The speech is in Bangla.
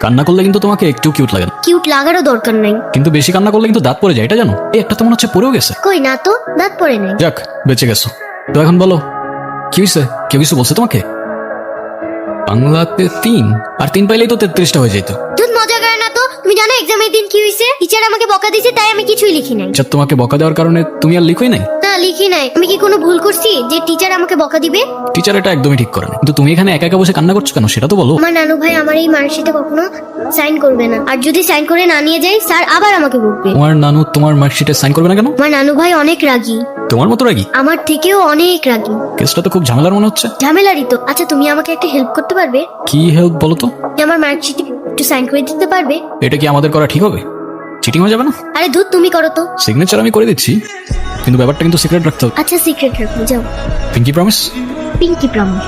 কান্না করলে কিন্তু তোমাকে একটু কিউট লাগে না, কিউট লাগারও দরকার নাই। কিন্তু বেশি কান্না করলে কিন্তু দাঁত পড়ে যায়, এটা জানো? এই একটা তো মনে হচ্ছে পড়েও গেছে। কই না তো, দাঁত পড়ে নাই। যাক, বেঁচে গেছো। তো এখন বলো কি হয়েছে? কেউ কিছু বলছে তোমাকে? বাংলাতে 3 আর 3 পাইলেই তো 33টা হয়ে যেত। তুই মজা করে না তো। তুমি জানো এক্সামের দিন কি হয়েছে? টিচার আমাকে বকা দিয়েছে, তাই আমি কিছুই লিখি নাই। আচ্ছা, তোমাকে বকা দেওয়ার কারণে তুমি আর লিখোই নাই? না, লিখি নাই। আমি কি কোনো ভুল করছি যে টিচার আমাকে বকা দিবে? টিচার এটা একদমই ঠিক করে না, কিন্তু তুমি এখানে একা একা বসে কান্না করছো কেন সেটা তো বলো। আমার নানু ভাই আমার এই মার্কশিটে কখনো সাইন করবে না, আর যদি সাইন করে না নিয়ে যায় স্যার আবার আমাকে বকবে। তোমার নানু তোমার মার্কশিটে সাইন করবে না কেন? আমার নানু ভাই অনেক রাগী, তোমার মতো রাগি? আমার থেকেও অনেক রাগী। কেসটা তো খুব ঝামেলার মনে হচ্ছে। ঝামেলারই তো। আচ্ছা, তুমি আমাকে একটা হেল্প করতে পারবে? কি হেল্প বলো তো? তুমি আমার মার্কশিটে একটু সাইন করে দিতে পারবে? এটা কি আমাদের করা ঠিক হবে? চিটিং হয়ে যাবে না? আরে ধুর, তুমি করো তো। সিগনেচার আমি করে দিচ্ছি, কিন্তু ব্যাপারটা কিন্তু সিক্রেট রাখতে হবে। আচ্ছা, সিক্রেট রাখো, যাও। Pinky promise? Pinky promise.